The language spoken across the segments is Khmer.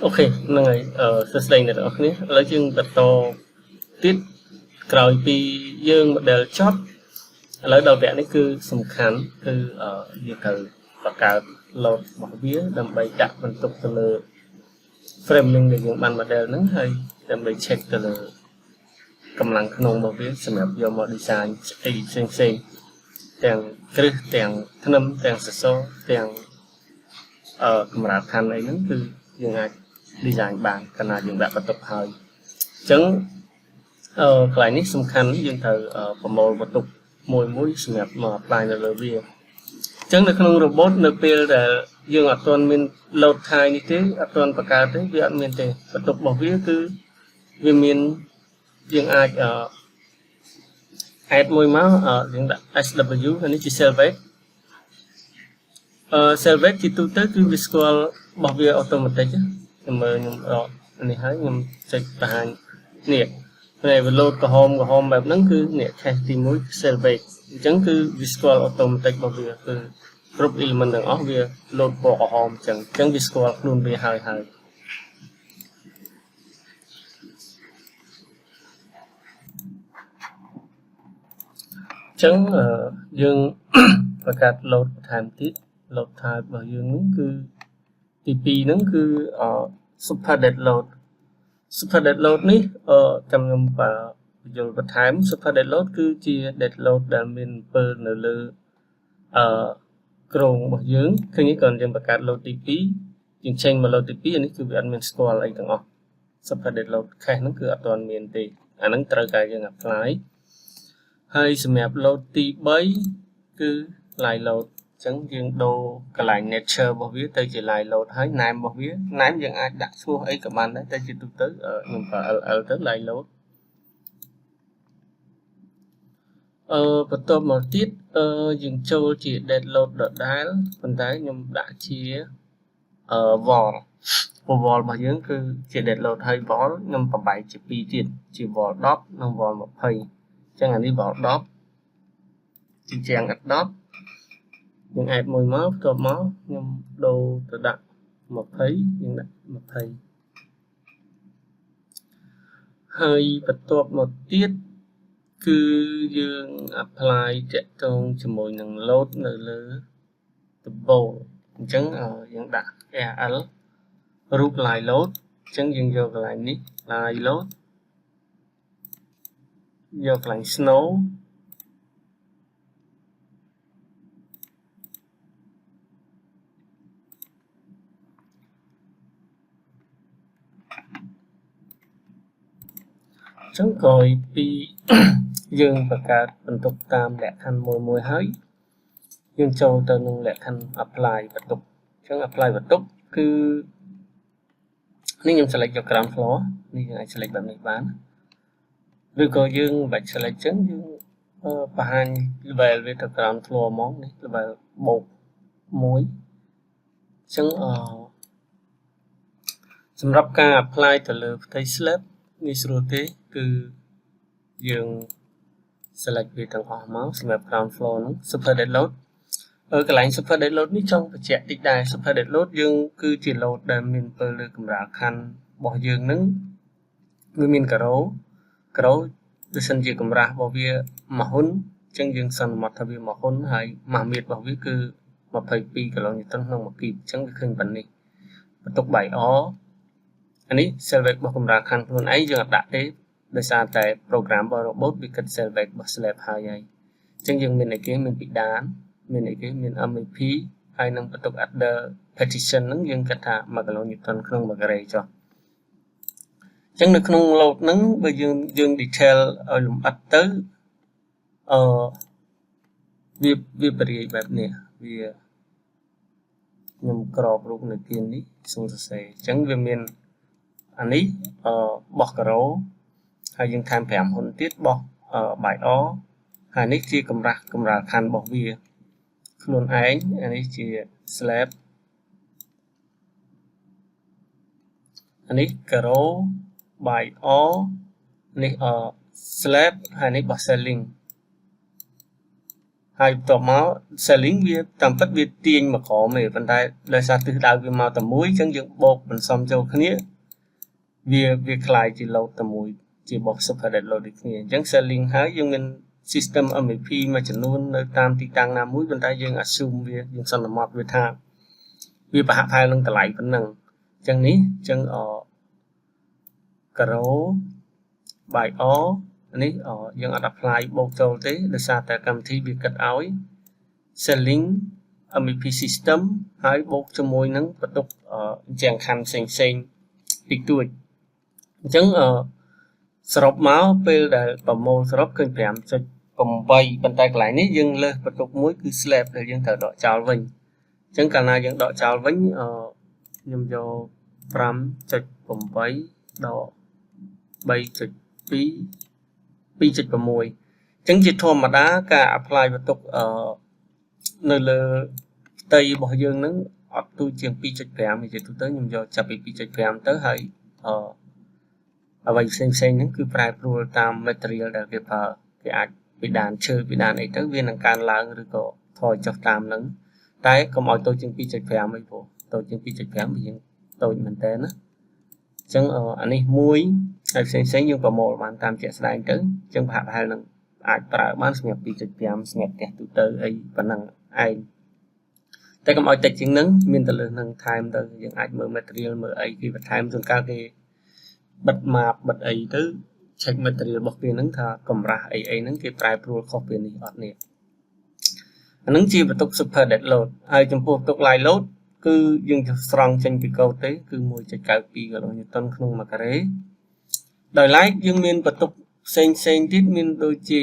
អូខេហ្នឹងហើយសួស្តីអ្នកទាំងអស់គ្នាឥឡូវយើងបន្តទៀតក្រោយពីយើង model ចប់ឥឡូវដល់វគ្គនេះគឺសំខាន់គឺយើងត្រូវបង្កើត load របស់វាដើម្បីដាក់បន្ទុកទៅលើ framing ដែលយើងបាន model ហ្នឹងហើយដើម្បី check ទៅលើកម្លាំងក្នុងរបស់វាសម្រាប់យកមក design អីផ្សេងៗទាំងគ្រឹះទាំងធ្នឹមទាំងសសរទាំងកម្រាលខណ្ឌអីហ្នឹងគឺយើងអាច design បានកាលណាយើងដាក់បន្ទុកហើយអញ្ចឹងកន្លែងនេះសំខាន់យើងត្រូវប្រមូលបន្ទុកមួយសម្រាប់មក apply នៅលើវាអញ្ចឹងនៅក្នុង robot នៅពេលដែលយើងអត់ទាន់មាន load time នេះទេអត់ទាន់បង្កើតទេវាអត់មានទេបន្ទុករបស់វាគឺវាមានយើងអាចadd មួយមកយើងដាក់ SW ហើយនេះជា cell weight cell weight ជាទូទៅគឺវាស្គាល់របស់វា automatic ខ្ញុំមើលខ្ញុំនេះហើយខ្ញុំចុចបង្ហាញនេះពេលវា load ក្រហមបែបហ្នឹងគឺនេះ cache ទី1 cell weight អញ្ចឹងគឺវាស្គាល់ automatic របស់វាគឺគ្រប់ element ទាំងអស់វា load ពណ៌ក្រហមអញ្ចឹងវាស្គាល់ខ្លួនវាហើយអញ្ចឹងយើងបង្កើត load បន្ថែមទៀត load type របស់យើងហ្នឹងគឺទី2ហ្នឹងគឺsuper dead load super dead load នេះខ្ញុំបញ្យល់បន្ថែម super dead load គឺជា dead load ដែលមានអំពើនៅលើគ្រោងរបស់យើងឃើញគាត់យើងបង្កើត load ទី2យើងចេញមក load ទី2អានេះគឺវាអត់មានស្គាល់អីទាំងអស់ super dead load cache ហ្នឹងគឺអត់ទាន់មានទេអាហ្នឹងត្រូវតែយើង apply ហើយសម្រាប់ load ទី3គឺ line load អញ្ចឹងយើងដូរកន្លែង nature របស់វាទៅជា line load ហើយ name របស់វា name យើងអាចដាក់ឈ្មោះអីក៏បានដែរតែជាទូទៅខ្ញុំប្រើ ll ទៅ line load បន្ទាប់មកទៀតយើងចូលជា dead load ដដែលប៉ុន្តែខ្ញុំដាក់ជាwall wall របស់យើងគឺជា dead load ហើយ wall ខ្ញុំបំបែកជា2ទៀតជា wall 10និង wall 20អញ្ចឹងអានេះ wall 10ជាជាង10យើង add មួយមកបន្ទាប់មកខ្ញុំដូរទៅដាក់20យើងដាក់20ហើយបន្ទាប់មកទៀតគឺយើង apply តាក់ទងជាមួយនឹង load នៅលើដំបូលអញ្ចឹងយើងដាក់ ARL រូប line load អញ្ចឹងយើងយកកន្លែងនេះ line load យកកន្លែង snow អញ្ចឹងក្រោយពីយើងបង្កើតបន្ទុកតាមលក្ខខណ្ឌមួយហើយយើងចូលទៅក្នុងលក្ខខណ្ឌ apply បន្ទុកអញ្ចឹង apply បន្ទុកគឺនេះខ្ញុំ select យក ground floor នេះយើងអាច select បែបនេះបានឬក៏យើងមិនបាច់ select ចឹងយើងបង្ហាញ level វាទៅ ground floor ហ្មងនេះ level បូក1អញ្ចឹងសម្រាប់ការ apply ទៅលើផ្ទៃ slab នេះស្រួលទេគឺយើង select វាទាំងអស់មកសម្រាប់ ground floor ហ្នឹង super dead load កន្លែង super dead load នេះចង់បញ្ជាក់តិចដែរ super dead load យើងគឺជា load ដែលមានពើលើកម្រាលខណ្ឌរបស់យើងហ្នឹងវាមានការ៉ូបើសិនជាកម្រាស់របស់វា1ហ៊ុនអញ្ចឹងយើងសន្មត់ថាវា1ហ៊ុនហើយម៉ាស់មៀតរបស់វាគឺ22គីឡូញូតុនក្នុង1គីបអញ្ចឹងវាឃើញប៉ុណ្នេះបន្ទុក by or អានេះ cell weight របស់កម្រាលខណ្ឌខ្លួនឯងយើងអត់ដាក់ទេដោយសារតែ program របស់ robot វាគិត cell weight របស់ slab ហើយអញ្ចឹងយើងមានអីគេមានពីដានមានអីគេមាន MEP ហើយនឹងបន្ទុក other partition ហ្នឹងយើងគិតថា1គីឡូញូតុនក្នុង1ការ៉េចុះអញ្ចឹងនៅក្នុង load ហ្នឹងបើយើង detail ឲ្យលម្អិតទៅវាបរិយាយបែបនេះវាខ្ញុំក្របរូបនៅទីនេះសង្សសេអញ្ចឹងវាមានអានេះបោះការ៉ូហើយយើងថែម5ហ៊ុនទៀតបោះ by or ហើយនេះជាកម្រាលខណ្ឌរបស់វាខ្លួនឯងអានេះជា slab អានេះការ៉ូ by or នេះslab ហើយនេះបោះ ceiling ហើយបន្ទាប់មក selling វាតាមពិតវាទាញមកក្រោមទេប៉ុន្តែដោយសារទិសដៅវាមកតែមួយអញ្ចឹងយើងបូកបន្សំចូលគ្នាវាคล้ายជា load តែមួយជា box super dead load ដូចគ្នាអញ្ចឹង selling ហើយយើងមាន system MVP មួយចំនួននៅតាមទីតាំងណាមួយប៉ុន្តែយើង assume វាយើងសន្មត់វាថាវាប្រហាក់ប្រហែលនឹងតម្លៃប៉ុណ្ណឹងអញ្ចឹងនេះអញ្ចឹងការ៉ូ by all នេះយើងអត់ apply បូកចូលទេដោយសារតែកម្មវិធីវាគិតឲ្យ selling MVP system ហើយបូកជាមួយនឹងបន្ទុកជាងខណ្ឌផ្សេងតិចតួចអញ្ចឹងសរុបមកពេលដែលប្រមូលសរុបឃើញ 5.8 ប៉ុន្តែកន្លែងនេះយើងលើសបន្ទុកមួយគឺ slab ដែលយើងត្រូវដកចោលវិញអញ្ចឹងកាលណាយើងដកចោលវិញខ្ញុំយក 5.8 ដក 3.2 2.6 អញ្ចឹងជាធម្មតាការ apply បន្ទុកនៅលើផ្ទៃរបស់យើងហ្នឹងអត់ទូជាង 2.5 ជាទូទៅខ្ញុំយកចាប់ពី 2.5 ទៅហើយអ្វីផ្សេងហ្នឹងគឺប្រែប្រួលតាម material ដែលគេប្រើគេអាចពីដានឈើពីដានអីទៅវានឹងកើនឡើងឬក៏ថយចុះតាមហ្នឹងតែកុំឲ្យតូចជាង 2.5 អីព្រោះតូចជាង 2.5 វាយើងតូចមែនតើណាអញ្ចឹងអានេះមួយហើយផ្សេងយើងប្រមូលបានតាមជាក់ស្ដែងទៅអញ្ចឹងប្រហែលនឹងអាចប្រើបានសម្រាប់ 2.5 សម្រាប់ផ្ទះទូទៅអីប៉ុណ្ណឹងឯងតែកុំឲ្យតិចជាងហ្នឹងមានទៅលើនឹងថែមទៅយើងអាចមើល material មើលអីគេបន្ថែមជួនកាលគេបិទ map បិទអីទៅ check material របស់គេហ្នឹងថាកម្រាស់អីហ្នឹងគេប្រែប្រួលខុសពីនេះអត់នេះអាហ្នឹងជាបន្ទុក super dead load ហើយចំពោះបន្ទុក live load គឺយើងស្រង់ចេញពីកូដទេគឺ 1.92 គីឡូញូតុនក្នុង1ការ៉េដោយឡែកយើងមានបន្ទុកផ្សេងទៀតមានដូចជា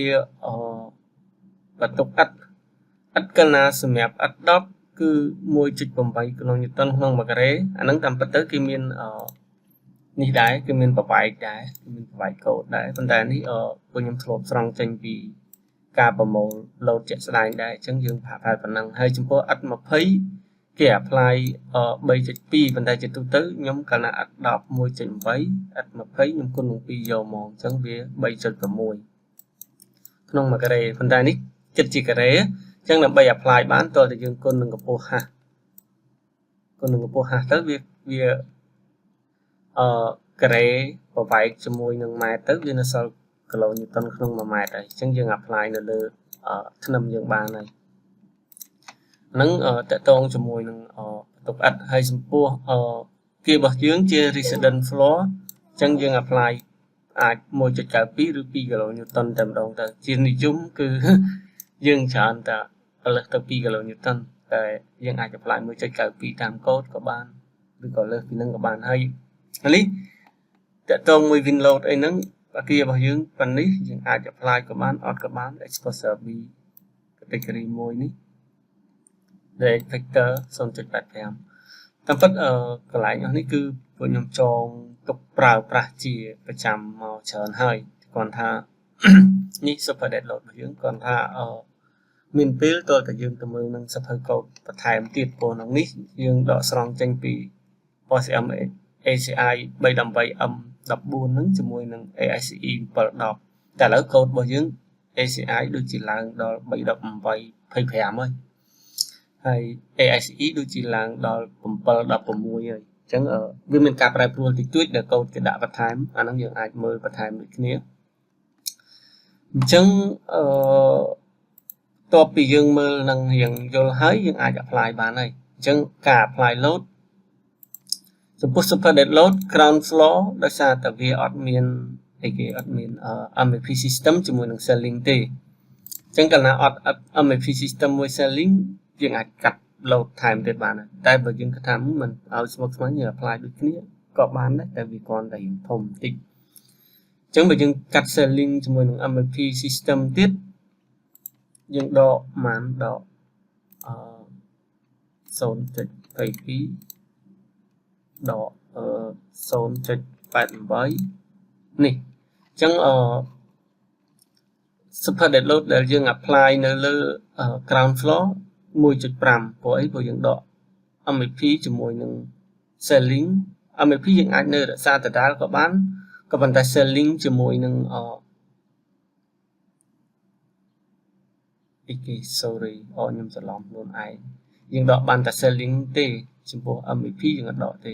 បន្ទុកឥតកាលណាសម្រាប់ឥត10គឺ 1.8 គីឡូញូតុនក្នុង1ការ៉េអាហ្នឹងតាមពិតទៅគេមាននេះដែរគឺមានប្របែកដែរគឺមានប្របែកកូដដែរប៉ុន្តែនេះពួកខ្ញុំធ្លាប់ស្រង់ចេញពីការប្រមូល load ជាក់ស្ដែងដែរអញ្ចឹងយើងប្រហែលប៉ុណ្ណឹងហើយចំពោះឥត20គេ apply 3.2 ប៉ុន្តែជាទូទៅខ្ញុំកាលណាឥត10 1.8 ឥត20ខ្ញុំគុណនឹង2យកមកអញ្ចឹងវា 3.6 ក្នុង1ការ៉េប៉ុន្តែនេះគិតជាការ៉េអញ្ចឹងដើម្បី apply បានតើតើយើងគុណនឹងកម្ពស់ហាស់ទៅវាការ៉េប្រវែកជាមួយនឹងម៉ែត្រទៅវានៅសល់គីឡូញូតុនក្នុង1ម៉ែត្រហើយអញ្ចឹងយើង apply នៅលើធ្នឹមយើងបានហើយហ្នឹងតកតងជាមួយនឹងបន្ទុកឥតហើយចំពោះគេរបស់យើងជា resident floor អញ្ចឹងយើង apply អាច 1.92 ឬ 2 គីឡូញូតុនតែម្ដងទៅជានិយមគឺយើងច្រើនតែលើសទៅ 2 គីឡូញូតុនតែយើងអាច apply 1.92 តាមកូដក៏បានឬក៏លើសពីនឹងក៏បានហើយនេះតកតងមួយ win load អីហ្នឹងអាគាររបស់យើងប៉ុណ្នេះយើងអាច apply ក៏បានអត់ក៏បាន exposure B category 1នេះដែលvector 0.85 តាមពិតកន្លែងអស់នេះគឺពួកខ្ញុំចងទុកប្រើប្រាស់ជាប្រចាំមកច្រើនហើយគាត់ថានេះ super dead load របស់យើងគាត់ថាមានពេលតើតើយើងទៅមើលនឹងសភៅកូដបន្ថែមទៀតព្រោះក្នុងនេះយើងដកស្រង់ចេញពី OCM ACI 318M 14ហ្នឹងជាមួយនឹង AICE 710តែឥឡូវកូដរបស់យើង ACI ដូចជាឡើងដល់318 25ហើយ AICE ដូចជាឡើងដល់716ហើយអញ្ចឹងវាមានការប្រែប្រួលតិចតួចដែលកូដគេដាក់បន្ថែមអាហ្នឹងយើងអាចមើលបន្ថែមដូចគ្នាអញ្ចឹងតបពីយើងមើលនឹងរៀងយល់ហើយយើងអាច apply បានហើយអញ្ចឹងការ apply load ចំពោះ super dead load ground floor ដោយសារតែវាអត់មានអីគេអត់មាន MVP system ជាមួយនឹង selling ទេអញ្ចឹងកាលណាអត់ MVP system មួយ selling យើងអាចកាត់ load ថែមទៀតបានតែបើយើងគិតថាមិនឲ្យស្មុគស្មាញយើង apply ដូចគ្នាក៏បានដែរតែវាគ្រាន់តែធំបន្តិចអញ្ចឹងបើយើងកាត់ selling ជាមួយនឹង MVP system ទៀតយើងដកបានដក0.22 ដក0.88 នេះអញ្ចឹងsuper dead load ដែលយើង apply នៅលើ ground floor 1.5 ព្រោះអីព្រោះយើងដក MVP ជាមួយនឹង selling MVP យើងអាចនៅរក្សាដដែលក៏បានក៏ប៉ុន្តែ selling ជាមួយនឹង sorry ខ្ញុំច្រឡំខ្លួនឯងយើងដកបានតែ selling ទេចំពោះ MVP យើងអត់ដកទេ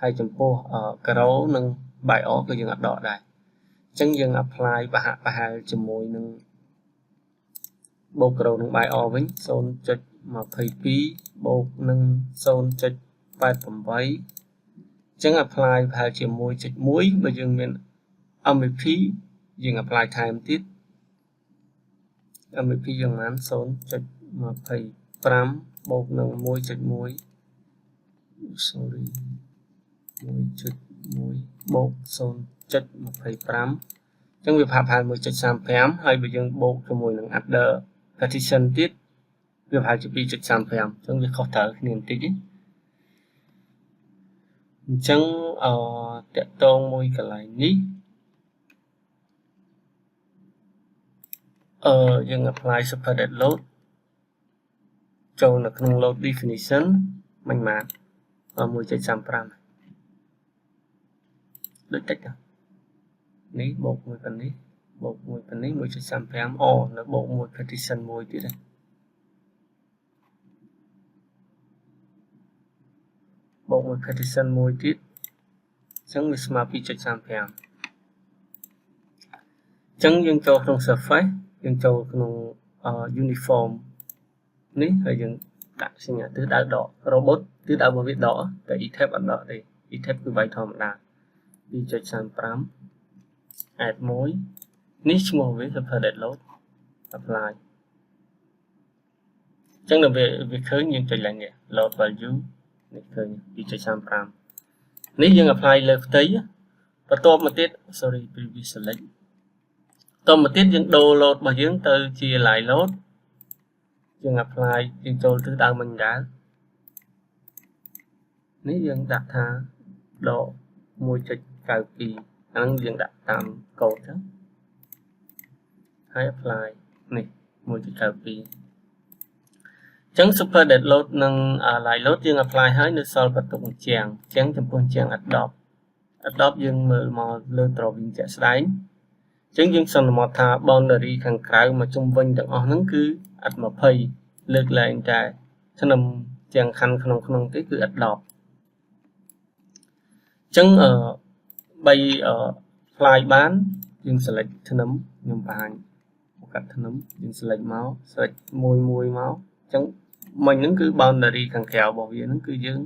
ហើយចំពោះ grow និង buy off គឺយើងអត់ដកដែរអញ្ចឹងយើង apply ប្រហែលជាមួយនឹងបូក grow និង buy off វិញ 0.22 បូកនឹង 0.88 អញ្ចឹង apply ប្រហែលជា 1.1 បើយើងមាន MVP យើង apply ថែមទៀត MVP យើងបាន 0.25 បូកនឹង 1.1 sorry 1.1 បូក 0.25 អញ្ចឹងវាប្រហែល 1.35 ហើយបើយើងបូកជាមួយនឹង other partition ទៀតវាប្រហែលជា 2.35 អញ្ចឹងវាខុសត្រូវគ្នាបន្តិចអញ្ចឹងតាក់ទងមួយកន្លែងនេះយើង apply super dead load ចូលនៅក្នុង load definition មិនបាន 1.35 ដូចតិចនេះបូកមួយប៉ុណ្នេះបូកមួយប៉ុណ្នេះ 1.35 នៅបូកមួយ partition មួយទៀតបូកមួយ partition មួយទៀតអញ្ចឹងវាស្មើ 2.35 អញ្ចឹងយើងចូលក្នុង surface យើងចូលក្នុង uniform នេះហើយយើងដាក់សញ្ញាទិសដៅដក robot ទិសដៅរបស់វាដកតែ e-tab អត់ដកទេ e-tab គឺវាយធម្មតា 2.35 add 1នេះឈ្មោះវា super dead load apply អញ្ចឹងដល់វាឃើញយើងចុចឡើងនេះ load value នេះឃើញ 2.35 នេះយើង apply លើផ្ទៃបន្ទាប់មកទៀត sorry previous select បន្ទាប់មកទៀតយើងដូរ load របស់យើងទៅជា line load យើង apply យើងចូលទិសដៅមិញដែរនេះយើងដាក់ថាដក 1.92 អាហ្នឹងយើងដាក់តាមកូដចឹងហើយ apply នេះ 1.92 ចឹង super dead load និង line load យើង apply ហើយនៅសល់បន្ទុកអញ្ចឹងចំពោះអញ្ចឹង adopt យើងមើលមកលើ drawing ជាក់ស្ដែងអញ្ចឹងយើងសន្មតថា boundary ខាងក្រៅមកជុំវិញទាំងអស់ហ្នឹងគឺអត់ 20 លើកលែងតែថ្នាំទាំងខាន់ក្នុងទេគឺ adopt អញ្ចឹងfly បានយើង select ថ្នាំខ្ញុំបង្ហាញកាត់ថ្នាំយើង select មក select មួយមកអញ្ចឹងមិញហ្នឹងគឺ boundary ខាងក្រៅរបស់វាហ្នឹងគឺយើង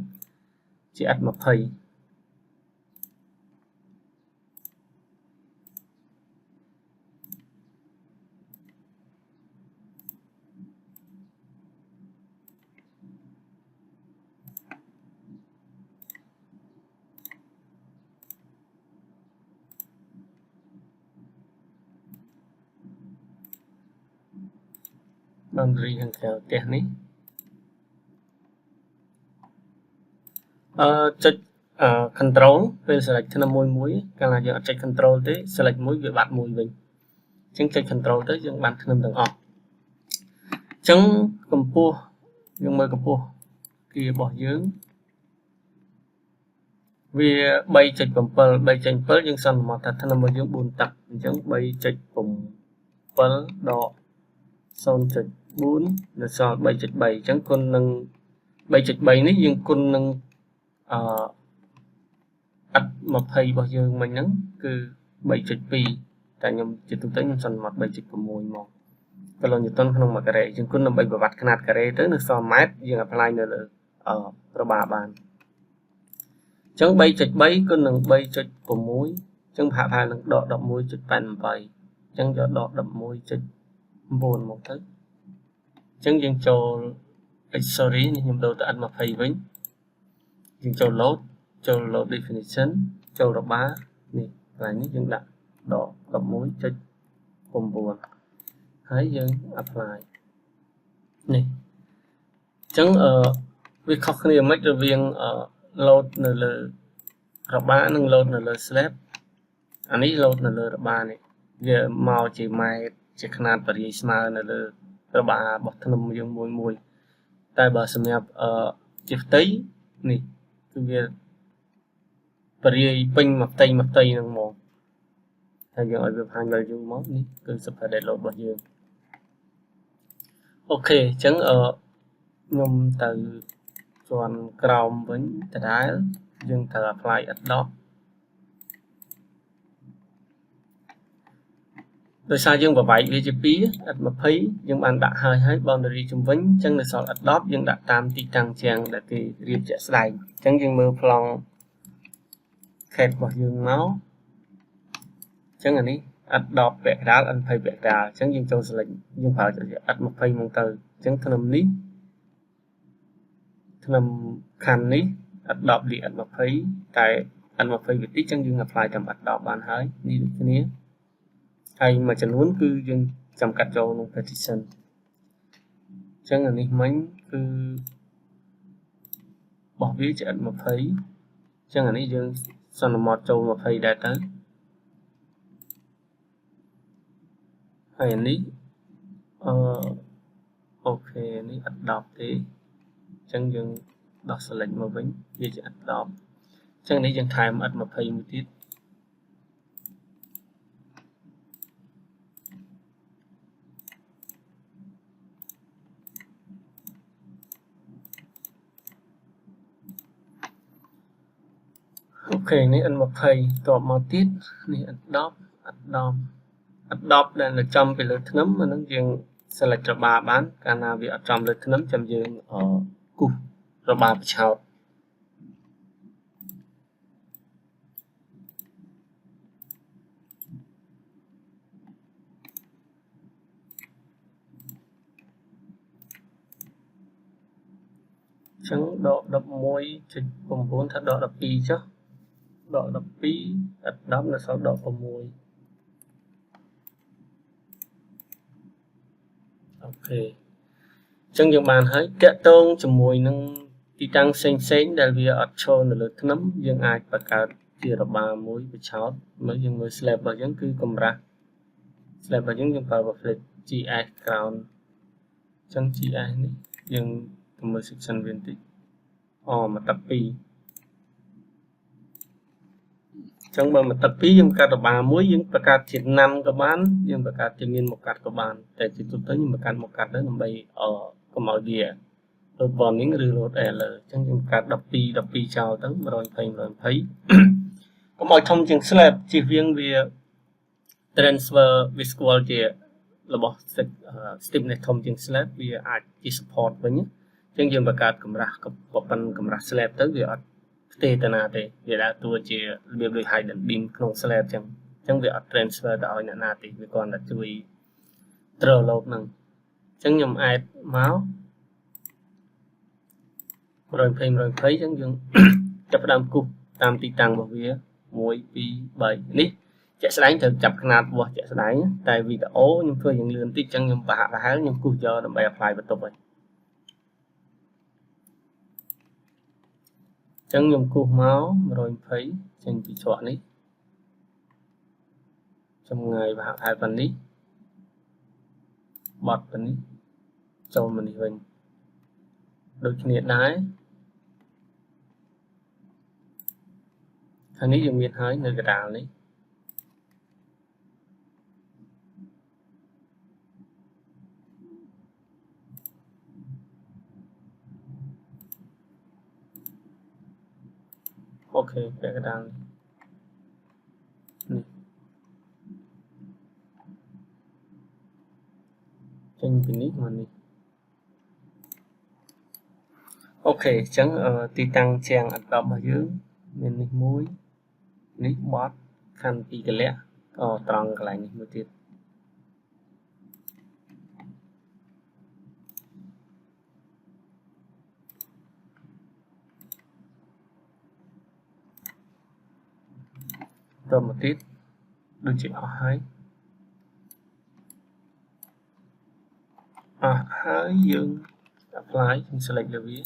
ជាអត់ 20boundary ខាងក្រៅផ្ទះនេះចុចcontrol ពេល select ថ្នាំមួយកាលណាយើងអត់ចុច control ទេ select មួយវាបាត់មួយវិញអញ្ចឹងចុច control ទៅយើងបានថ្នាំទាំងអស់អញ្ចឹងកម្ពស់យើងមើលកម្ពស់គីរបស់យើងវា 3.7 យើងសន្មតថាថ្នាំរបស់យើង 4 ទឹកអញ្ចឹង 3.7 ដក 0.4 នៅសល់ 3.3 អញ្ចឹងគុណនឹង 3.3 នេះយើងគុណនឹងអត់ 20 របស់យើងមិញហ្នឹងគឺ 3.2 តែខ្ញុំជាទូទៅខ្ញុំសន្មត 3.6 មកគីឡូញូតុនក្នុង1ការ៉េយើងគុណដើម្បីប្រវត្តិຂະຫນាតការ៉េទៅនៅសល់ម៉ែត្រយើង apply នៅលើរបាបានអញ្ចឹង 3.3 គុណនឹង 3.6 អញ្ចឹងប្រហែលនឹងដក 11.88 អញ្ចឹងយកដក 11.9 មកទៅអញ្ចឹងយើងចូល sorry នេះខ្ញុំដូរទៅ 20 វិញយើងចូល load definition ចូលរបានេះកន្លែងនេះយើងដាក់ដក 11.9 ហើយយើង apply នេះអញ្ចឹងវាខុសគ្នាមិនរវាងload នៅលើរបានិង load នៅលើ slab អានេះ load នៅលើរបានេះវាមកជាម៉ែត្រជាຂະຫນាតបរិយាស្មើនៅលើរបារបស់ធ្នឹមយើងមួយតែបើសម្រាប់ជាផ្ទៃនេះគឺវាបរិយាពេញមួយផ្ទៃហ្នឹងមកហើយយើងឲ្យវាបង្ហាញ value មកនេះគឺ super dead load របស់យើង ok chẳng nhung từ chọn Chrome với từ đáy nhưng từ apply Adobeដោយសារយើងប្រវាយវាជា2 20យើងបានដាក់ហើយ boundary ជំវិញអញ្ចឹងនៅសល់ Adobe យើងដាក់តាមទីតាំងជាងដែលគេរៀបជាក់ស្ដែងអញ្ចឹងយើងមើលប្លង់ cat របស់យើងមកអញ្ចឹងអានេះ Adobe ពាក់កណ្ដាល N20 ពាក់កណ្ដាលអញ្ចឹងយើងចូល select យើងប្រើ N20 មកទៅអញ្ចឹងក្នុងនេះក្នុងខណ្ឌនេះ Adobe លី N20 តែ N20 វាតិចអញ្ចឹងយើង apply តាម Adobe បានហើយនេះដូចគ្នាហើយមួយចំនួនគឺយើងចំកាត់ចូលក្នុង partition អញ្ចឹងអានេះមិញគឺបោះវាជា N20 អញ្ចឹងអានេះយើងសន្មតចូល20ដែរទៅហើយអានេះអូខេនេះ Adobe ទេអញ្ចឹងយើងដោះ select មកវិញវាជា Adobe អញ្ចឹងនេះយើងថែម N20 មួយទៀតអូខេនេះ N20 តបមកទៀតនេះ Adobe ដែលនៅចំពីលើធ្នឹមអានឹងយើង select របាបានកាលណាវាអត់ចំលើធ្នឹមចាំយើងគូសរបាបឆោតចឹងដក 11.9 ថាដក 12 ចុះដក 12 Adobe នៅសល់ដក 6 អូខេអញ្ចឹងយើងបានហើយតាក់ទងជាមួយនឹងទីតាំងផ្សេងដែលវាអត់ឈរនៅលើធ្នឹមយើងអាចបង្កើតជារបាមួយបញ្ឆោតមើលយើងមើល slab របស់យើងគឺកម្រាស់ slab របស់យើងប្រើ Flex GS Ground អញ្ចឹង GS នេះយើងទៅមើល section វាបន្តិចមកទឹក2អញ្ចឹងបើមកទឹក2យើងកាត់របាមួយយើងបង្កើតជាណាំក៏បានយើងបង្កើតជាមានមកកាត់ក៏បានតែជាទូទៅខ្ញុំបង្កើតមកកាត់ទៅដើម្បីកុំឲ្យវា load warning ឬ load error អញ្ចឹងយើងបង្កើត12ចោលទៅ120កុំឲ្យធំជាង slab ជៀសវាងវា transfer វាស្គាល់ជារបស់ stiffness ធំជាង slab វាអាចជា support វិញអញ្ចឹងយើងបង្កើតកម្រាស់ប៉ុណ្ណឹងកម្រាស់ slab ទៅវាអត់ផ្ទេរទៅណាទេវាដើរតួជារបៀបដូច hidden beam ក្នុង slab អញ្ចឹងវាអត់ transfer ទៅឲ្យអ្នកណាទេវាគ្រាន់តែជួយ throw load ហ្នឹងអញ្ចឹងខ្ញុំ add មក120 អញ្ចឹងយើងចាប់ផ្ដើមគូសតាមទីតាំងរបស់វា1 2 3នេះជាក់ស្ដែងត្រូវចាប់ຂະຫນាតរបស់ជាក់ស្ដែងតែវីដេអូខ្ញុំធ្វើយ៉ាងលឿនតិចអញ្ចឹងខ្ញុំប្រហាក់ប្រហែលខ្ញុំគូសយកដើម្បី apply បន្ទប់ហើយអញ្ចឹងខ្ញុំគូសមក120ចេញពីច្រកនេះចម្ងាយប្រហាក់ប្រហែលប៉ុណ្នេះបត់ប៉ុណ្នេះចូលមកនេះវិញដូចគ្នាដែរខាងនេះយើងមានហើយនៅកណ្ដាលនេះអូខេពាក់កណ្ដាលនេះចេញពីនេះមកនេះអូខេអញ្ចឹងទីតាំងជាង Adobe របស់យើងមាននេះមួយនេះបត់ខណ្ឌ2កលៈត្រង់កន្លែងនេះមួយទៀតតមកទៀតដូចជាអស់ហើយយើង apply ខ្ញុំ select លើវា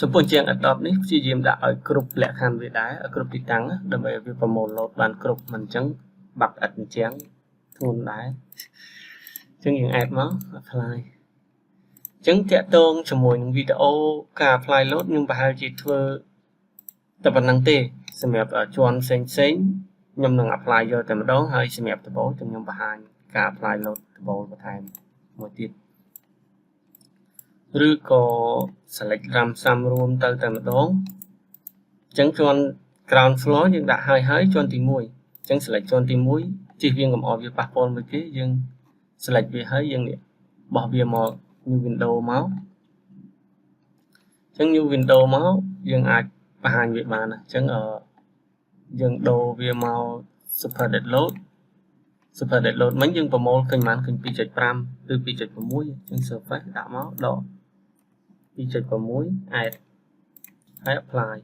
ចំពោះជាង Adobe នេះព្យាយាមដាក់ឲ្យគ្រប់លក្ខខណ្ឌវាដែរឲ្យគ្រប់ទីតាំងដើម្បីឲ្យវាប្រមូល load បានគ្រប់មិនអញ្ចឹងបាត់ឥតអញ្ចឹងធ្ងន់ដែរអញ្ចឹងយើង add មក apply អញ្ចឹងតាក់ទងជាមួយនឹងវីដេអូការ apply load ខ្ញុំប្រហែលជាធ្វើតែប៉ុណ្្នឹងទេសម្រាប់ជាន់ផ្សេងខ្ញុំនឹង apply យកតែម្ដងហើយសម្រាប់ដំបូងខ្ញុំបង្ហាញ ការ apply load ត្បូងបន្ថែមមួយទៀតឬក៏ select RAM សាំរួមទៅតែម្ដងអញ្ចឹងជាន់ ground floor យើងដាក់ហើយជាន់ទី1អញ្ចឹង select ជាន់ទី1ជិះវាកុំឲ្យវាប៉ះពាល់មួយគេយើង select វាហើយយើងនេះបោះវាមក new window មកអញ្ចឹង new window មកយើងអាចបង្ហាញវាបានអញ្ចឹងយើងដូរវាមក super dead load មិញយើងប្រមូលឃើញបានឃើញ 2.5 ឬ 2.6 អញ្ចឹង surface ដាក់មកដក 2.6 add ហើយ apply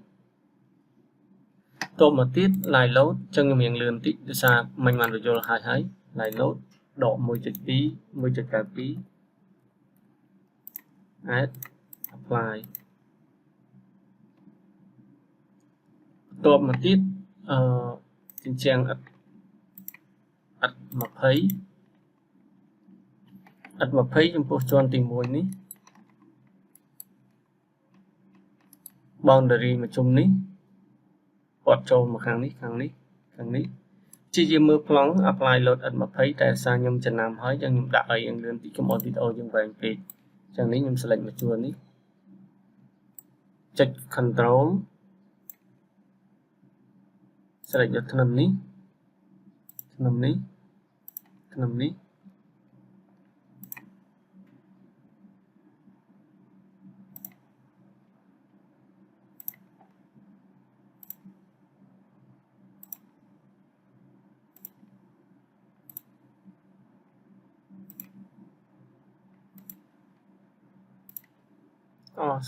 តមកទៀត line load អញ្ចឹងខ្ញុំរៀងលឿនបន្តិចដោយសារមិញបានបញ្យល់ហើយ line load ដក 1.2 1.92 add apply តមកទៀតជញ្ជាំងឥត20ចំពោះជាន់ទី1នេះ boundary មួយជុំនេះពាត់ចូលមកខាងនេះជាជាមើលប្លង់ apply load ឥត20តែសារខ្ញុំចំណាំហើយចឹងខ្ញុំដាក់ឲ្យយ៉ាងលឿនតិចកុំឲ្យវីដេអូយើងវែងពេកចឹងនេះខ្ញុំ select មកជួរនេះចុច control select យកធ្នឹមនេះ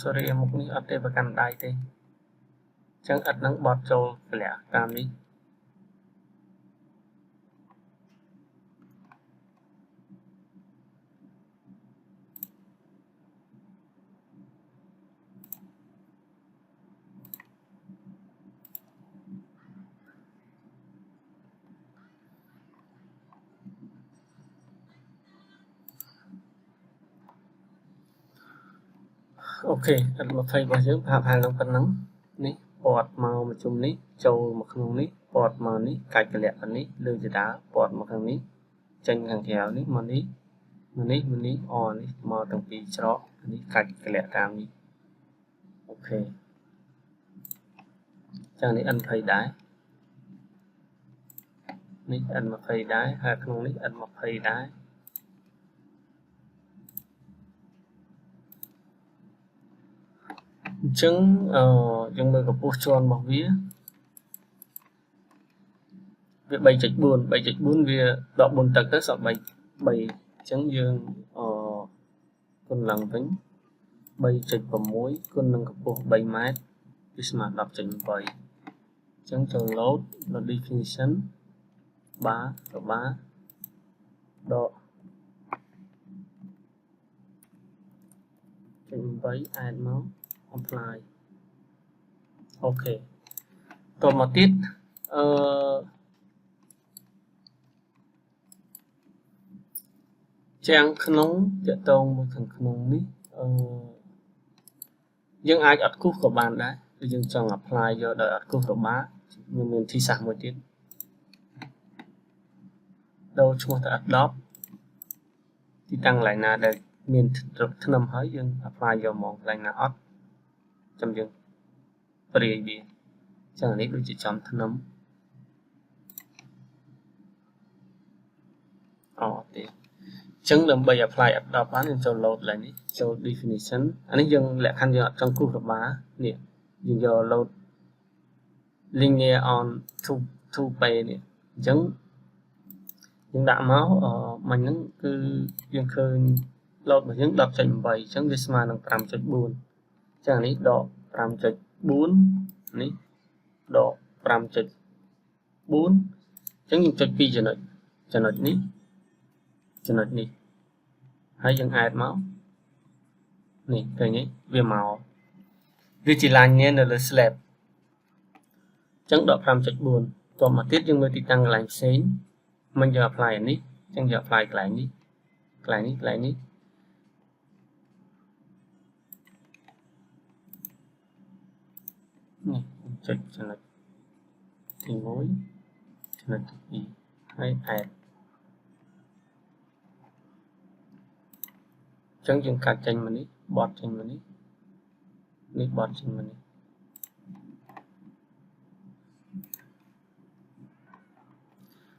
sorry មុខនេះអត់ទេប្រកាន់ដៃទេអញ្ចឹងឥតនឹងបត់ចូលធ្លាក់តាមនេះអូខេឥត20របស់យើងផាប់ហើយនឹងប៉ុណ្ណឹងនេះពាត់មកមួយជុំនេះចូលមកក្នុងនេះពាត់មកនេះកាច់កលៈនេះលើចដាពាត់មកខាងនេះចេញខាងក្រៅនេះមកនេះនេះមកទាំងពីរច្រកនេះកាច់កលៈតាមនេះអូខេចឹងនេះ N20 ដែរនេះ N20 ដែរហើយក្នុងនេះ N20 ដែរអញ្ចឹងយើងមើលកម្ពស់ជាន់របស់វា3.4 វាដក4ទឹកទៅសល់3អញ្ចឹងយើងគុណឡើងវិញ3.6 គុណនឹងកម្ពស់3ម៉ែត្រវាស្មើ 10.8 អញ្ចឹងចូល load definition បាដក 0.8 add មក apply អូខេតមកទៀតចាំងក្នុងតកតងមួយខាងក្នុងនេះយើងអាចអត់គូសក៏បានដែរគឺយើងចង់ apply យកដោយអត់គូសក៏បានខ្ញុំមានទីសាស្ត្រមួយទៀតដូរឈ្មោះទៅ adopt ទីតាំងកន្លែងណាដែលមានធ្នឹមហើយយើង apply យកមកកន្លែងណាអត់ចាំយើងព្រាយវាចឹងនេះដូចជាចំធ្នឹមទេអញ្ចឹងដើម្បី apply adopt បានយើងចូល load ឡើងនេះចូល definition អានេះយើងលក្ខខណ្ឌយើងអត់ចង់គូសរបានេះយើងយក load linear on to pay នេះអញ្ចឹងយើងដាក់មកមិញហ្នឹងគឺយើងឃើញ load របស់យើង 10.8 អញ្ចឹងវាស្មើនឹង 5.4 អញ្ចឹងនេះដក 5.4 នេះដក 5.4 អញ្ចឹងយើងចុច2ចំណុចនេះហើយយើង add មកនេះឃើញទេវាមកវាជា line នៅលើ slab អញ្ចឹងដក 5.4 តមកទៀតយើងមើលទីតាំងកន្លែងផ្សេងមិនយក apply អានេះអញ្ចឹងយក apply កន្លែងនេះចុចចំណុចទី1ចំណុចទី2ហើយ add chẳng dừng cả chanh mà ní bọt chanh mà ní bọt chanh mà ní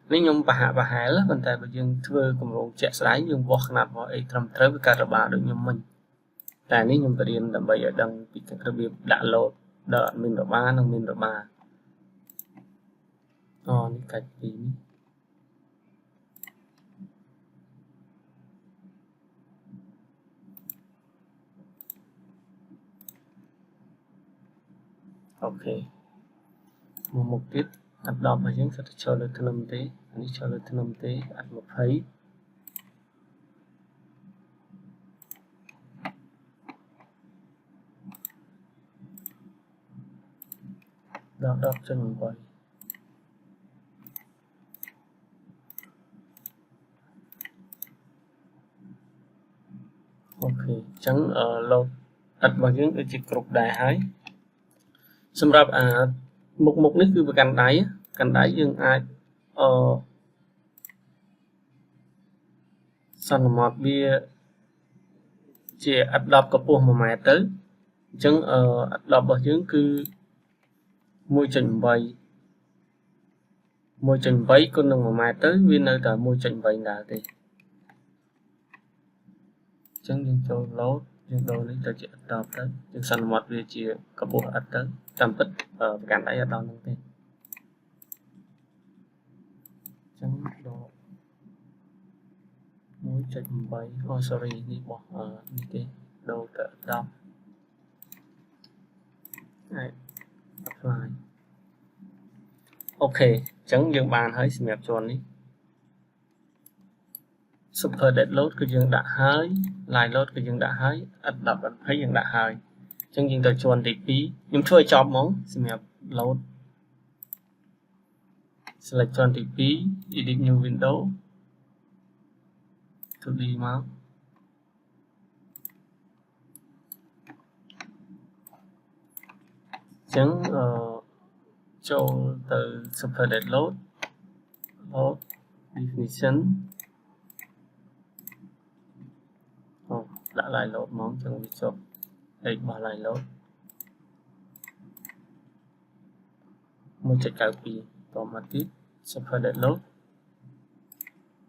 nếu nhung bà hại lắm vấn đề bởi dương thưa cùng rộng chạy sái dương vọt nạp vào ấy trầm trớ với cả bà được nhung mình tại nếu nhung bà điên đầm bây ở đằng bị các đặc biệt đã lột đợi mình rồi ba nâng mình rồi ba ní cách gì ní ok một tiết ắt đọc mà chúng sẽ cho được thân âm tế anh cho được thân âm tế ắt một thấy đọc cho mình coi ok chẳng ở lâu ắt bao nhiêu cái chỉ cục đại hái xâmรับmột nítคือกันđáy dương ai sẵn một bia chỉ ắt đọc có buồn mà mẹ tới chẳng ắt đọc bao nhiêu cứ môi trình bấy con đừng mà mẹ tới viên nơi tại môi trình bấy là thì chẳng dương cho lốt dương đồ lý ta chỉ ắt đọc tới dương sẵn một bia chỉ có buồn ắt tới tầm tíchกันđáy ở đâu nâng tên chẳng đồ môi trình bấy sorry đi bỏ đi cái đồ tự đọc này apply ok chẳng dương bàn hơi xem đẹp chuẩn đi super dead load cái dương đã hơi line load cái dương đã hơi ắt đọc thấy dương đã hơi chẳng dương tới chuẩn thì phí nhưng chơi chọn món xem đẹp load select chuẩn thì phí edit new window to đi máu chẳng cho từ super dead load definition đã lại load món chẳng bị chụp đây bỏ lại load một chạy cao kỳ còn mà tiếp super dead load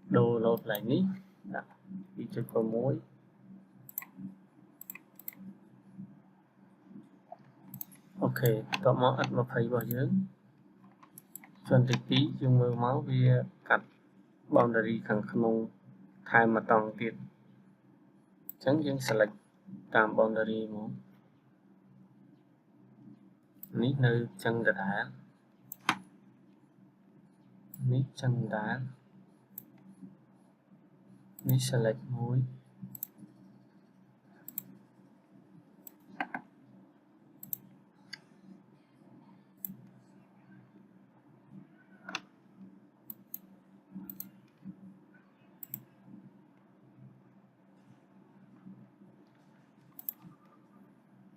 đồ load lại ní đi chơi con muối ok có món ắt mà phải vào dưới chuẩn thực tí dùng mơ máu vì cắt boundary khẳng không thay mà toàn tiết chẳng dân select tam boundary món ní nơi chân đá ní chân đá ní select muối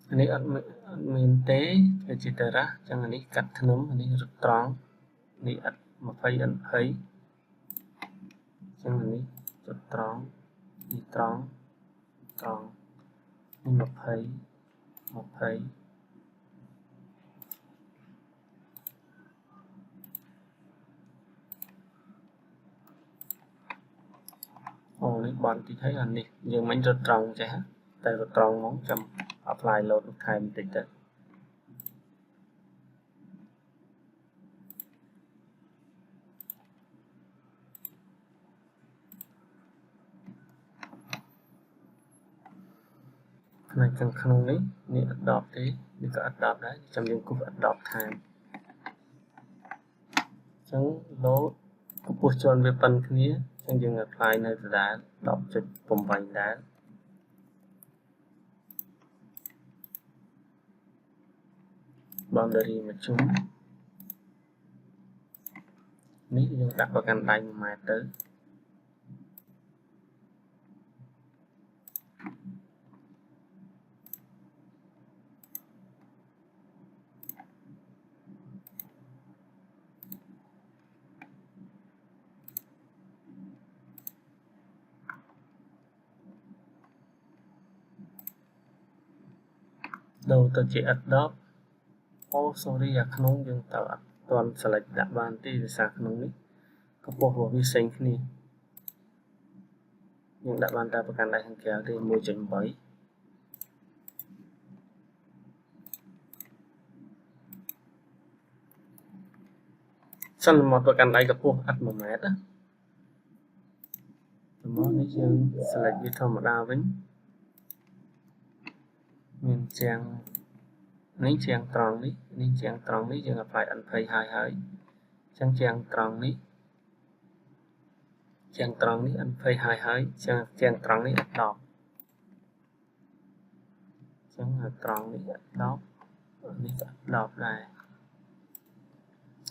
anh ấy admin tế cái chỉ tờ ra chẳng anh ấy cắt nấm anh ấy rất tròn anh ấy ắt mà phải ẩn thấy chẳng anh ấy rất tròn đi tròn nhưng mà thấy lấy bọn thì thấy anh đi nhưng mình rất tròn chứ tại rất tròn món chấm apply load thay một tích này cần không đấyนี่ adopt thếนี่ก็ adopt đấy trong những cục adopt time chẳng lố cục push chọn về phần kia chẳng dừng apply nơi đã đọc trực vùng vành đá boundary mà chúng ní dương đặt vào căn tay mà tới ដូរទៅជា adopt អូ sorry អាក្នុងយើងតើអត់ទាន់ select ដាក់បានទេដោយសារក្នុងនេះកម្ពស់របស់វាផ្សេងគ្នាយើងដាក់បានតែប្រកាន់ដៃខាងក្រៅទេ 1.8 សិនមកប្រកាន់ដៃកម្ពស់អត់ 1 ម៉ែត្រណាមកនេះយើង select វាធម្មតាវិញមានជាងនេះជាងត្រង់នេះនេះជាងត្រង់នេះយើង apply unpay ហើយចឹងជាងត្រង់នេះជាងត្រង់នេះ unpay ហើយជាងត្រង់នេះ adopt ចឹងត្រង់នេះ adopt នេះ adopt ដែរ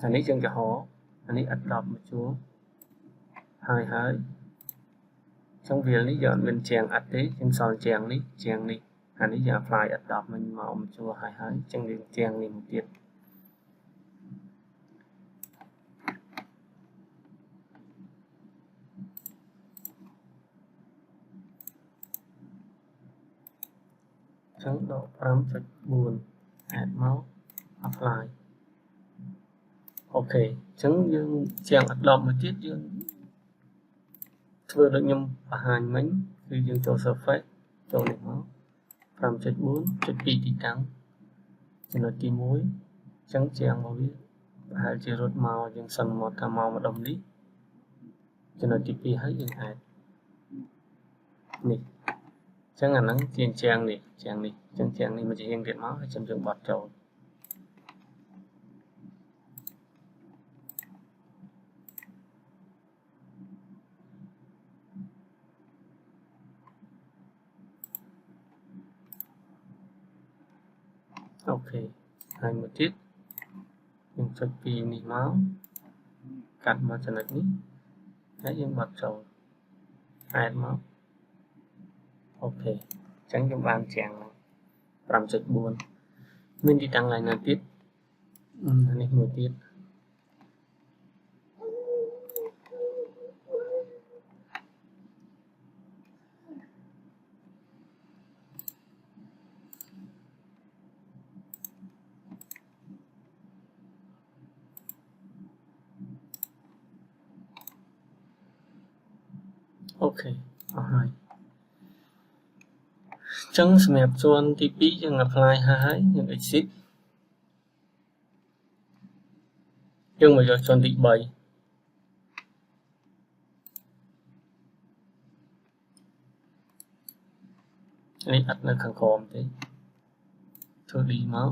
អានេះយើងចំហអានេះ adopt មកជួរហើយចឹងវាលនេះយើងអត់មានជាងអត់ទេយើងសល់ជាងនេះអានេះយើង apply adopt មិញមកមកជួរហើយចឹងយើងជាងនេះមកទៀតចឹងដក 5.4 add មក apply អូខេចឹងយើងជាង adopt មកទៀតយើងធ្វើដូចខ្ញុំបង្ហាញមិញគឺយើងចូល surface ចូលនេះមក 5.4 ចុច 2 ទីតាំងចំណុចទី1អញ្ចឹងជាងមកវាប្រហែលជារត់មកយើងសន្មត់ថាមកម្ដុំនេះចំណុចទី2ហើយយើងអាចនេះអញ្ចឹងអាហ្នឹងជាជាងនេះជាងនេះអញ្ចឹងជាងនេះមកជារៀងទៀតមកហើយយើងបត់ចូលអូខេហើយមួយទៀតយើងចុចពីនេះមកកាត់មកចំណុចនេះហើយយើងបត់ចូល add មកអូខេអញ្ចឹងយើងបានជាង 5.4 មានទីតាំងឡើងណាទៀតនេះមួយទៀតអូខេអស់ហើយចឹងសម្រាប់ជាន់ទី2យើង apply ហើយយើង exit យើងមកយកជាន់ទី3នេះអត់នៅខាងក្រោមទេធ្វើ D មក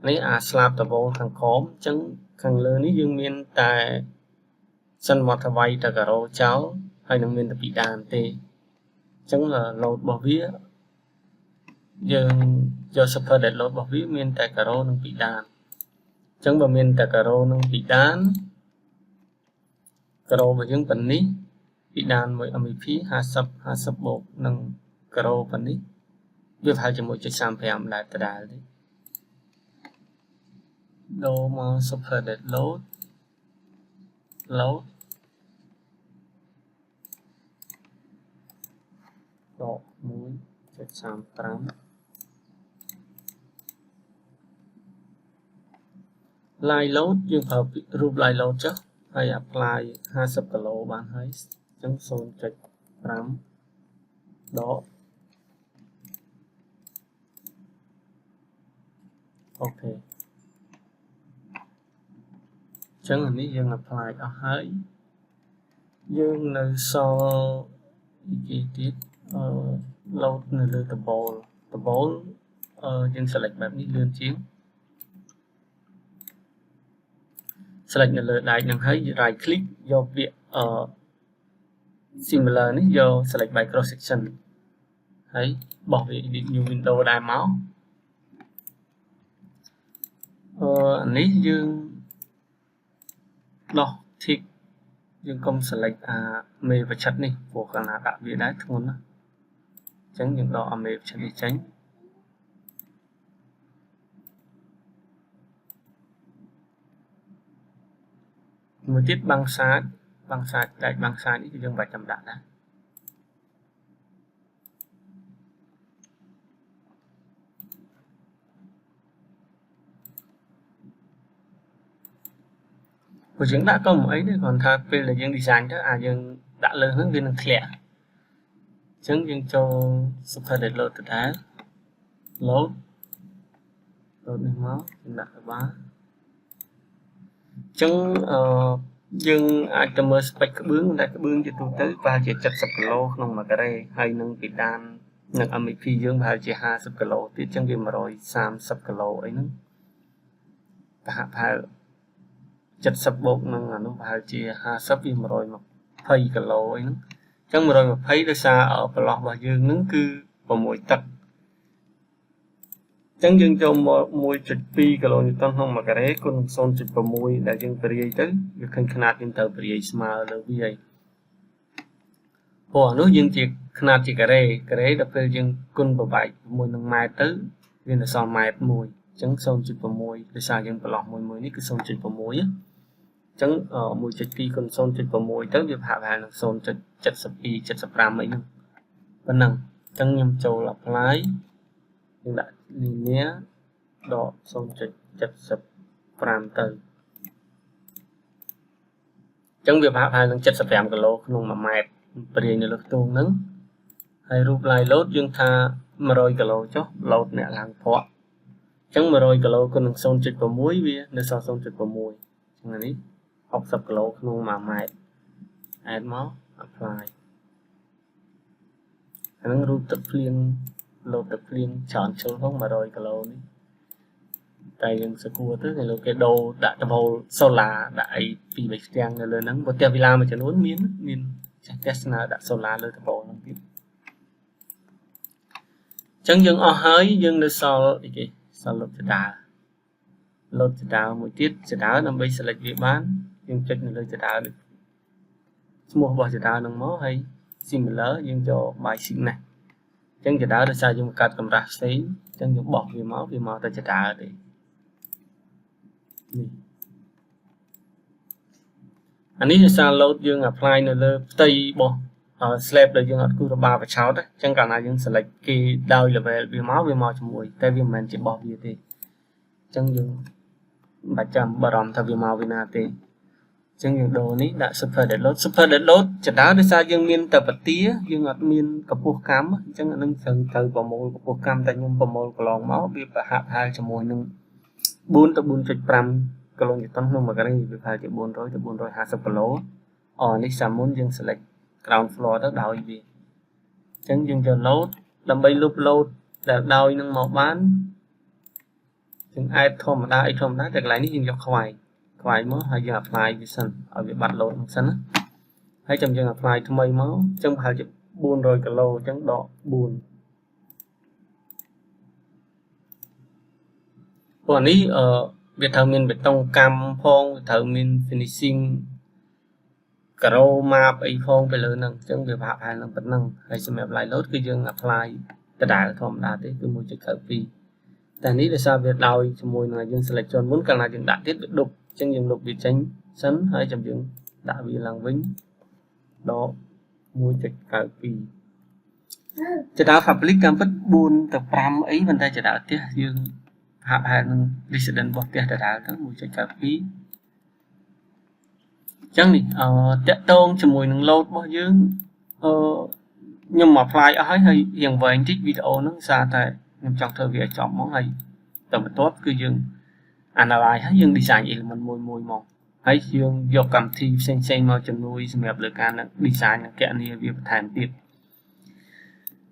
នេះអាស្លាបដបូលខាងក្រោមចឹងខាងលើនេះយើងមានតែសិនមកថ្វាយតការ៉ូចោលហើយនឹងមានតែពីដើមទេអញ្ចឹង load របស់វាយើងយក super dead load របស់វាមានតែការ៉ូនិងពីដានអញ្ចឹងបើមានតែការ៉ូនិងពីដានការ៉ូរបស់យើងប៉ុណ្នេះពីដានមួយ MEP 50 បូកនឹងការ៉ូប៉ុណ្នេះវាប្រហែលជា 1.35 ដែរដដែលទេដូរមក super dead load ដក 1.35 line load យើងប្រើរូប line load ចុះហើយ apply 50 គីឡូបានហើយអញ្ចឹង 0.5 ដកអូខេអញ្ចឹងអានេះយើង apply អស់ហើយយើងនៅសល់ទីទៀតload នៅលើដបូលយើង select បែបនេះលឿនជាង select នៅលើដែកនឹងហើយ right click យកពាក្យsimilar នេះយក select by cross section ហើយបោះវា edit new window ដែរមកអានេះយើងដោះ tick យើងកុំ select មេបច្ឆិតនេះព្រោះកាលណាដាក់វាដែរធ្ងន់ណាអញ្ចឹងយើងដកមេបច្ឆិតនេះចេញមួយទៀតបាំងសាច់ដែកបាំងសាច់នេះគឺយើងបាច់ចាំដាក់ដែរ của chúng đã có một ấy đấy còn thay về là dương design đó dương đã lớn hơn viên lẻ chứng dương cho super để load từ đá load này máu đặt ở bá chứng dương item spec cái bướng đại cái bướng cho tôi tới và chỉ chặt sập lô không mà cái đây hay nâng bị đan nâng MVP dương và chỉ 20 kg tiết chân viên mà rồi 30 kg ấy nữa và phải chặt sập bột nâng là nó phải chỉ 20 viên mà rồi mà 20 kg ấy nữa chân mà rồi mà thấy được xa ở lò và dương nứng cứ vào mỗi tật chân dương cho môi chụp pi kg như tăng không mà cái đấy con son chụp vào môi là dương beri tới việc khăn khăn trên tờ beri smart là vì vậy nước dương chỉ khăn chỉ cái đấy đập về dương con vào bảy môi nâng mai tới viên là son mai môi trắng son chụp vào môi để xa dương vào lọ môi môi ní cứ son chụp vào môi á trắng ở môi chụp pi con son chụp vào môi tới việc hạ hàng là son chụp chặt sập pi chặt sập ram ấy nữa vẫn năng trắng nhâm châu là lái nhưng đã nhé đỏ xong chặt sập ram từ chẳng việc hạ hai lần chặt sập ram cái lô không mà mệt beri này lực tuôn nứng hay rút lại lốt dương tha mà rồi cái lô chó lốt nè làm phọ chẳng mà rồi cái lô con xong chặt vào muối bia để sao xong chặt vào muối chẳng là ní học sập cái lô không mà mệt add máu apply nó rút tập liên lột tập liên chọn số không mà rồi cái lô ní tại dân sẽ cua tới này cái đồ đã tập hồ solar đại vì bạch trang lên nắng một tiêu villa mà chẳng muốn miếng Tesla đã solar lên tập hồ nó biết chẳng dừng ở hơi dừng được sau cái sau lột đá một tiết sẽ đá nằm bây sẽ lệch việc bán nhưng chết này lên sẽ đá được mua bao sẽ đá nâng máu hay xin lỡ nhưng cho bài xin này chẳng sẽ đá được sao dùng cắt cầm ra xí chẳng dùng bỏ vì máu ta sẽ đá để anh ấy sao load dương apply nữa là tây bỏ slab là dương ở khu ba và sáu đấy chẳng cả là dương select cái đau là về vì máu cho mùi tại vì mình chỉ bỏ vì thì chẳng dương bà chăm bà ròm theo vì máu vì nào thì chẳng dương đồ ní đã super để load chả đá để sao dương miên tập vật tía dương ở miên cặp buộc cam chẳng là nâng phần từ vào môi cặp buộc cam tại nhưng vào môi của lòng máu bị bà hạ hai cho mùi nâng 4 tới 4.5 kg như tông nhưng mà cái này bị phải chỉ 400 tới 420 kg ởនេះសាមុនយើង select ground floor ទៅដោយវាអញ្ចឹងយើងយក load ដើម្បី load ដែលដោយនឹងមកបានយើង add ធម្មតាតែកន្លែងនេះយើងយកខ្វាយមកហើយយើង apply វាសិនឲ្យវាបាត់ load ហ្នឹងសិនណាហើយចាំយើង apply ថ្មីមកអញ្ចឹងប្រហែលជា 400 kg អញ្ចឹងដក 4 còn ní việc thợ mình bê tông cam phong thợ mình finishing caro map ấy phong về lớn nâng chẳng việc hạ hai lần bất năng hay xem lại lốt cái dương apply tất cả thòm đá thế từ môi trực khởi phi tại ní là sao việc đào cho môi là dương selection muốn càng là dương đã tiết được đục chân dương đục bị tránh sấn hay chấm dương đã bị làng vĩnh đó môi trực khởi phi chỉ đào public campus buôn tập ram ấy bên tay chỉ đào tiết dương hạ hai lần resident bọc tiết đã đào tới môi trực khởi phi chẳng đi tẹt tôn cho mùi nâng load bao dương nhưng mà fly ở hay hiện về anh thích video nó xa tại nhưng trong thời việc chọn món hay tầm tốt cứ dương analyze hết dương design gì là mình mùi mòn hay dương vô cầm thi sen màu chấm nuôi xem được cái design cái này việc thành tiết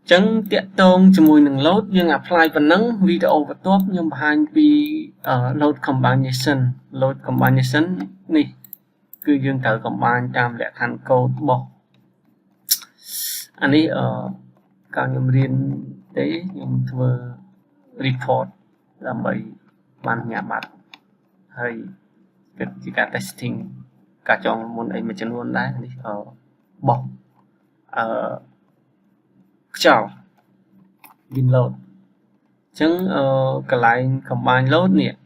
chẳng tẹt tôn cho mùi nâng load dương apply phần nắng video và tốt nhưng mà hai load combination này cứ dương thử combine trăm lệ thành code bỏ anh ấy ở cao nhầm riêng tế nhầm thưa report làm bởi ban nhà bạn hay chỉ cả testing cả trong môn ấy mà chân luôn đấy ở bỏ ở chào pin load chứng cái line combine load nè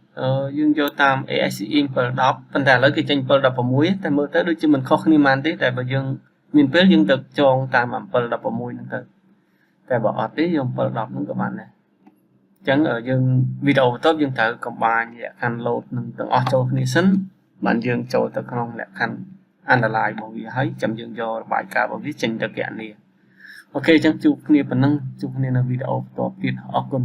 dương vô tam ASC import đọc phần thà lấy cái tranh import đọc vào mũi tại mơ tới đôi chứ mình khó khăn man tí tại bởi dương mình biết dương được cho tam import đọc vào mũi nữa tới tại bỏ tí dương import đọc nữa các bạn này chẳng ở dương video tốt dương thử combine vậy thành load nâng từ auto nation bạn dươngចូលទៅក្នុងលក្ខខណ្ឌ analyze របស់វាហើយចាំយើងយករបាយការណ៍របស់វាចេញទៅគណនាអូខេអញ្ចឹងជួបគ្នាប៉ុណ្ណឹងជួបគ្នានៅវីដេអូបន្តទៀតអរគុណ